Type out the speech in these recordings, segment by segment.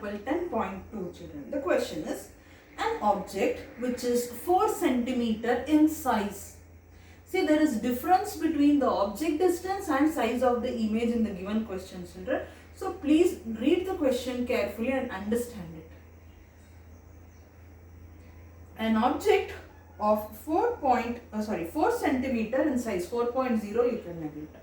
example 10.2 children. The question is, an object which is 4 centimeter in size. See, there is difference between the object distance and size of the image in the given question, children. So please read the question carefully and understand it. An object of 4 centimeter in size, 4.0 you can neglect,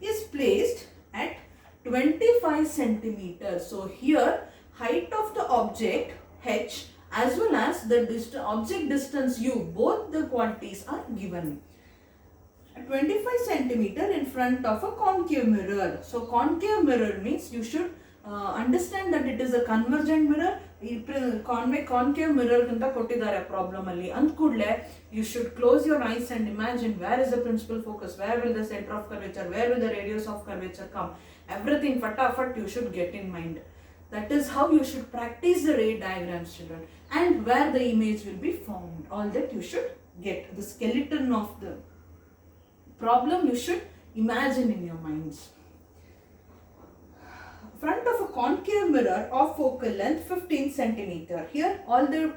is placed at 25 centimeters. So here height of the object h as well as the object distance u, both the quantities are given. 25 centimeter in front of a concave mirror. So concave mirror means you should understand that it is a convergent mirror. Concave mirror anta kottidare problem alli andkudle you should close your eyes and imagine where is the principal focus, where will the center of curvature, where will the radius of curvature come. Everything fatafat you should get in mind. That is how you should practice the ray diagrams, children, and where the image will be formed. All that you should get. The skeleton of the problem you should imagine in your minds. Front of a concave mirror of focal length 15 centimeter. Here all the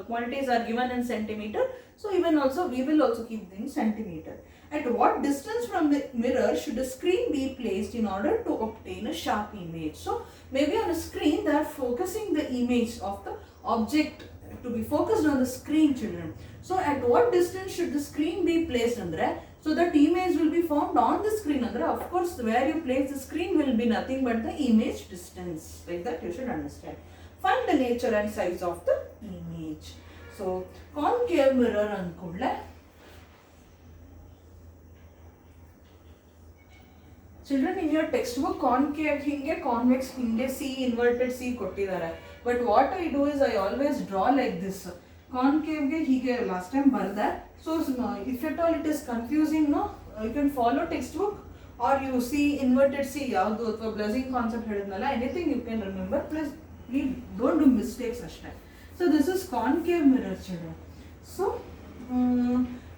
quantities are given in centimeter. So even also we will also keep in centimeter. At what distance from the mirror should a screen be placed in order to obtain a sharp image? So maybe on a screen they are focusing the image of the object to be focused on the screen, children. So at what distance should the screen be placed under? So that image will be formed on the screen under. Of course, where you place the screen will be nothing but the image distance. Like that you should understand. Find the nature and size of the image. So concave mirror ankodle. Children, in your textbook concave hinge, convex hinge, C inverted C kottidare. But what I do is I always draw like this. Concave ge hige last time barda. So if at all it is confusing, no, you can follow textbook or you see inverted C yavdu athwa blazing concept hedidnalla, anything you can remember. Please don't do mistakes ashte. So this is concave mirror, children. So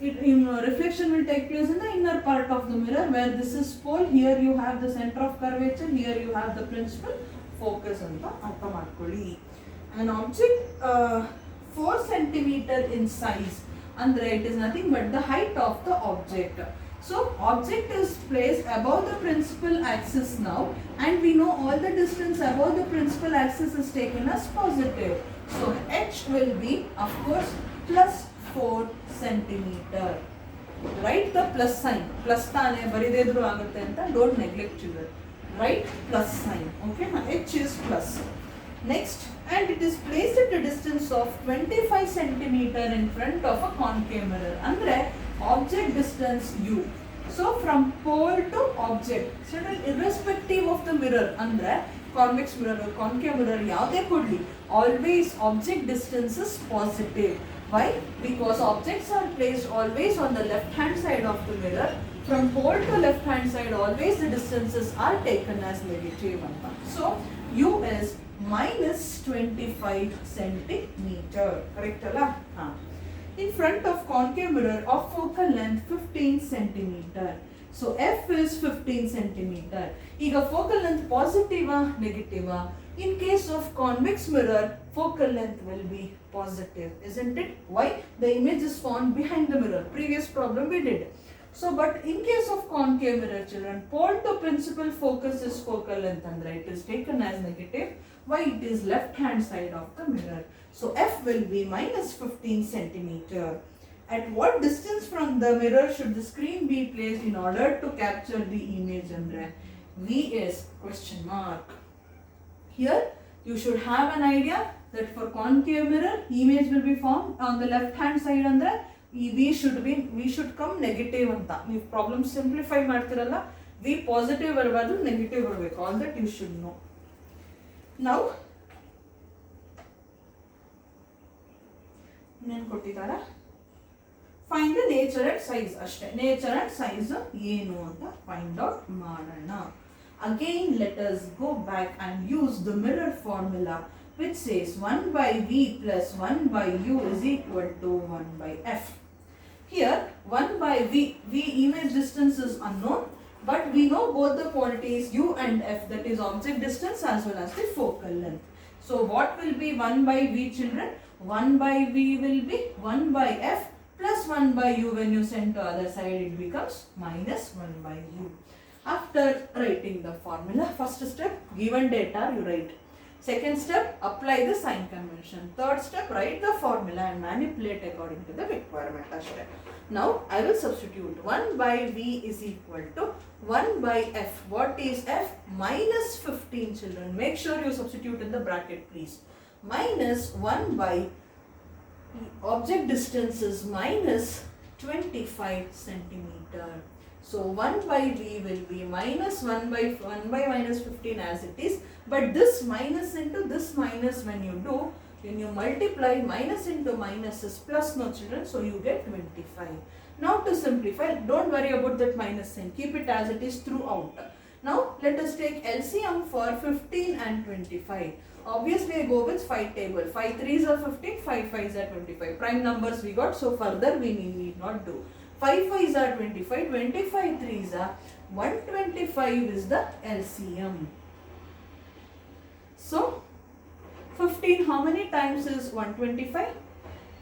reflection will take place in the inner part of the mirror, where this is pole. Here you have the center of curvature. Here you have the principal focus anta artha madkoli. An object 4 centimeter in size, and it is nothing but the height of the object. So object is placed above the principal axis now, and we know all the distance above the principal axis is taken as positive. So h will be, of course, plus 4 centimeter. Write the plus sign. Plus tane baridedru agutte anta, don't neglect, children. Write plus sign. Okay, h is plus. Next, and it is placed at a distance of 25 centimeter in front of a concave mirror. Andre object distance u. So from pole to object, so irrespective of the mirror, andre convex mirror or concave mirror yavade kodli, always object distance is positive. Why? Because objects are placed always on the left hand side of the mirror. From pole to left hand side, always the distances are taken as negative. So u is minus 25 centimeter. Correct alla? In front of concave mirror of focal length 15 centimeter. So f is 15 centimeter. Iga focal length positive or negative? In case of convex mirror, focal length will be positive, isn't it? Why? The image is formed behind the mirror. Previous problem we did. So, but in case of concave mirror, children, pole to principal focus is focal length, and it is taken as negative. Why? It is left hand side of the mirror. So f will be minus 15 centimeter. At what distance from the mirror should the screen be placed in order to capture the image? Andre V is question mark. Here you should have an idea that for concave mirror, image will be formed on the left hand side. Andre we should come negative anta. If problem simplify ಮಾಡ್ತಿರಲ್ಲ, V positive ಬರಬಾರದು, negative ಬರಬೇಕು. All that you should know. Now ಏನು ಕೊಟ್ಟಿದ್ದಾರೆ? Find the nature and size ಅಷ್ಟೇ. Nature and size ಏನು ಅಂತ find out ಮಾಡೋಣ. Again let us go back and use the mirror formula, which says 1 by V plus 1 by U is equal to 1 by F. Here 1 by V image distance is unknown, but we know both the quantities U and F, that is object distance as well as the focal length. So what will be 1 by V, children? 1 by V will be 1 by F plus 1 by U. When you send to other side, it becomes minus 1 by U. After writing the formula, first step, given data you write. Second step, apply the sign convention. Third step, write the formula and manipulate according to the requirement. Now, I will substitute 1 by V is equal to 1 by F. What is F? Minus 15, children. Make sure you substitute in the bracket, please. Minus 1 by object distance is minus 25 centimeter. So 1 by V will be minus 1 by minus 15 as it is. But this minus into this minus when you multiply, minus into minus is plus, no children, so you get 25. Now to simplify, don't worry about that minus sign, keep it as it is throughout. Now let us take LCM for 15 and 25. Obviously I go with 5 table, 5 3s are 15, 5 5s are 25. Prime numbers we got, so further we need not do. 5 5s are 25, 25 3s are 125 is the LCM. So 15 how many times is 125?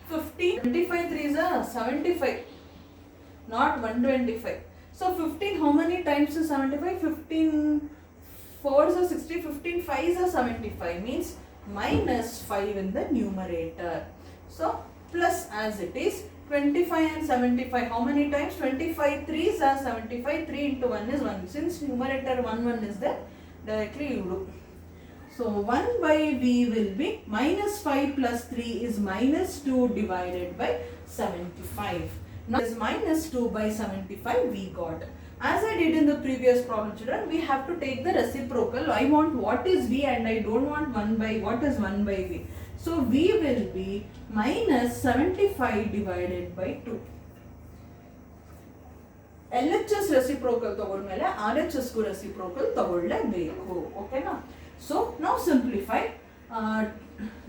15, 25 3s are 75, not 125. So 15 how many times is 75? 15 4s are 60, 15 5s are 75, means minus 5 in the numerator. So plus as it is 25 and 75 how many times? 25 3s are 75, 3 into 1 is 1. Since numerator 1 is there, directly you do. So 1 by V will be minus 5 plus 3 is minus 2 divided by 75. Now is minus 2 by 75 we got. As I did in the previous problem, children, we have to take the reciprocal. I want what is V and I don't want 1 by what is 1 by V. So V will be minus 75 divided by 2. LHS reciprocal ತಗೊಂಡ್ಮೇಲೆ RHS ಗೂ reciprocal ತಗೊಳ್ಳೇಬೇಕು. Okay na? So now simplify.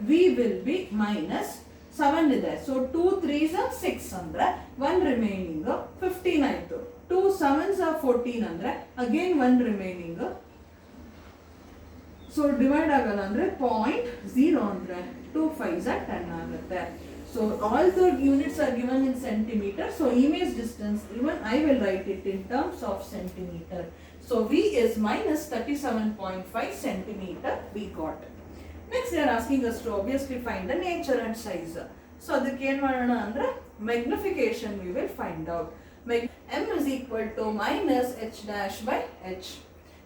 V will be minus 7 ಇದೆ. So 2 3s are 6 ಅಂದ್ರೆ 1 remaining 15 ಆಯ್ತು. 2 7s are 14 ಅಂದ್ರೆ again 1 remaining. So divide ಆಗಲ್ಲ ಅಂದ್ರೆ 0.0 ಅಂದ್ರೆ 2 5s are 10 ಆಗುತ್ತೆ. So all the units are given in centimeter. So image distance, even I will write it in terms of centimeter. So V is minus 37.5 centimeter we got. Next they are asking us to obviously find the nature and size. So ಅದಕ್ಕೆ ಏನು ಮಾಡೋಣ ಅಂದ್ರೆ magnification we will find out. M is equal to minus h dash by h.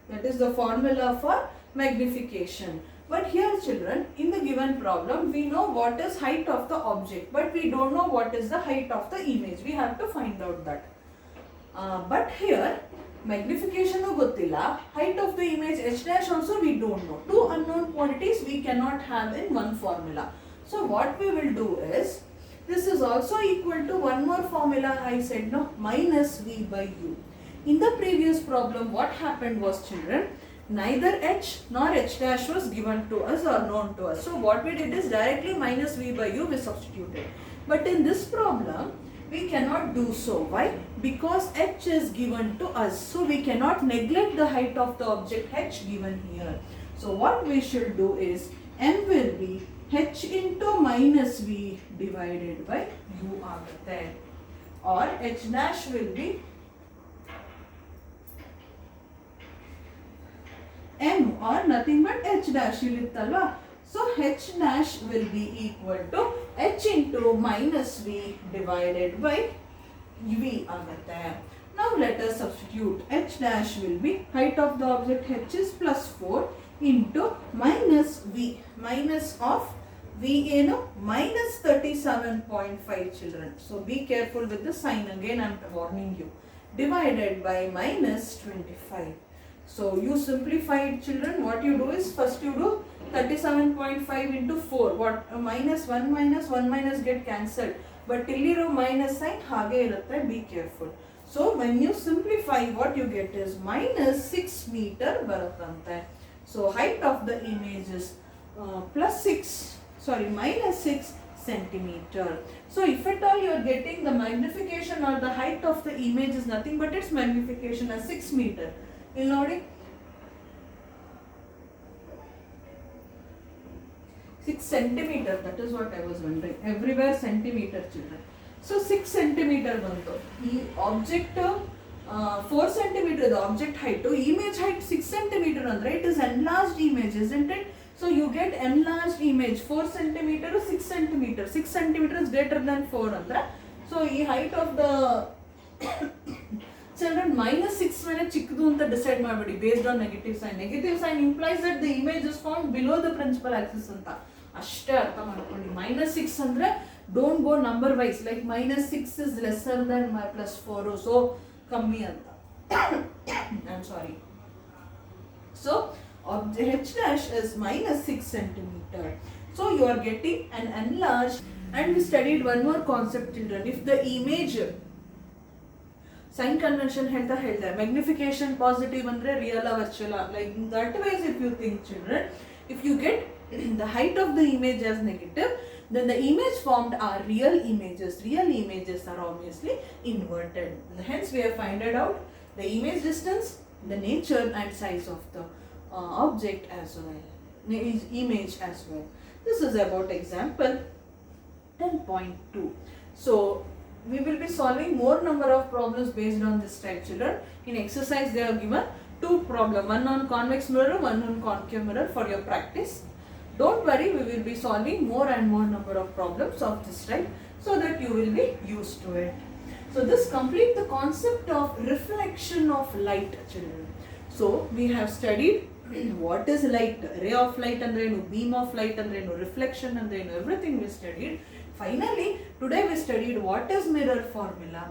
That is the formula for magnification. But here children, in the given problem, we know what is height of the object, but we don't know what is the height of the image. We have to find out that. But here, magnification gottilla, height of the image h dash also we don't know. Two unknown quantities we cannot have in one formula. So what we will do is, this is also equal to one more formula I said no, minus V by U. In the previous problem, what happened was children, neither h nor h dash was given to us or known to us. So what we did is directly minus V by U we substituted. But in this problem, we cannot do so. Why? Because h is given to us. So we cannot neglect the height of the object h given here. So what we should do is, m will be h into minus V divided by U ಆಗುತ್ತೆ. Or h dash will be m or nothing but h dash ಇರುತ್ತಲ್ವಾ. So h dash will be equal to h into minus V divided by V ಆಗುತ್ತೆ. Now let us substitute. H dash will be height of the object h is plus 4 into minus V. Minus of V ಏನು minus 37.5 children. So be careful with the sign, again I am warning you. Divided by minus 25. So you simplify it children. What you do is, first you do 37.5 into 4. What? Minus 1 minus get cancelled. But illiro minus sign hage irutte. Be careful. So when you simplify, what you get is minus 6 meter barathante. So height of the image is minus 6 centimeter. So if at all you are getting the magnification or the height of the image is nothing but its magnification as 6 meter. ಇಲ್ಲಿ ನೋಡಿ, 6 centimeter, that is what I was wondering. Everywhere centimeter, children. So 6 centimeter bantu. The object 4 centimeter, the object height to image height 6 centimeter andre, it is enlarged image, isn't it? So you get enlarged image 4 centimeter to 6 centimeter. 6 centimeter is greater than 4 andre. So the height of the children -6 ಮೇಲೆ ಚಿಕ್ಕದು ಅಂತ decide ಮಾಡಬೇಡಿ based on negative sign. Negative sign implies that the image is found below the principal axis ಅಂತ ಅಷ್ಟೇ ಅರ್ಥ ಮಾಡ್ಕೊಳ್ಳಿ. -6 ಅಂದ್ರೆ don't go number wise, like -6 is lesser than +4, so ಕಮ್ಮಿ ಅಂತ. I'm sorry. So h dash is -6 centimeter. So you are getting an enlarged. And we studied one more concept, children. If the image sign convention ಹೇಳ್ತಾ magnification positive andre real or virtual, like that ways if you think, children, if you get the height of the image as negative, then the image formed are real images. Real images are obviously inverted. Hence we have found out the image distance, the nature and size of the object as well, image as well. This is about example 10.2. So we will be solving more number of problems based on this type, children. In exercise they are given 2 problems, one on convex mirror, one on concave mirror for your practice. Don't worry, we will be solving more and more number of problems of this type so that you will be used to it. So this completes the concept of reflection of light, children. So we have studied what is light, ray of light andrenu, beam of light andrenu, reflection andrenu, everything we studied. Finally, today we studied what is mirror formula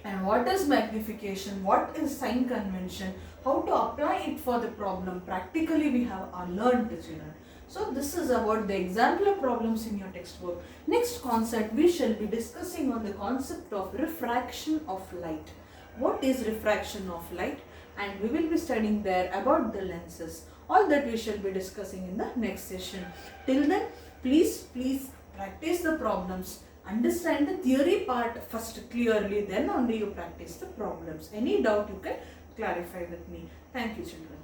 and what is magnification, what is sign convention, how to apply it for the problem. Practically we have learned, children. So this is about the example problems in your textbook. Next concept we shall be discussing on the concept of refraction of light. What is refraction of light? And we will be studying there about the lenses. All that we shall be discussing in the next session. Till then, please practice the problems. Understand the theory part first clearly, then only you practice the problems. Any doubt you can clarify with me. Thank you, children.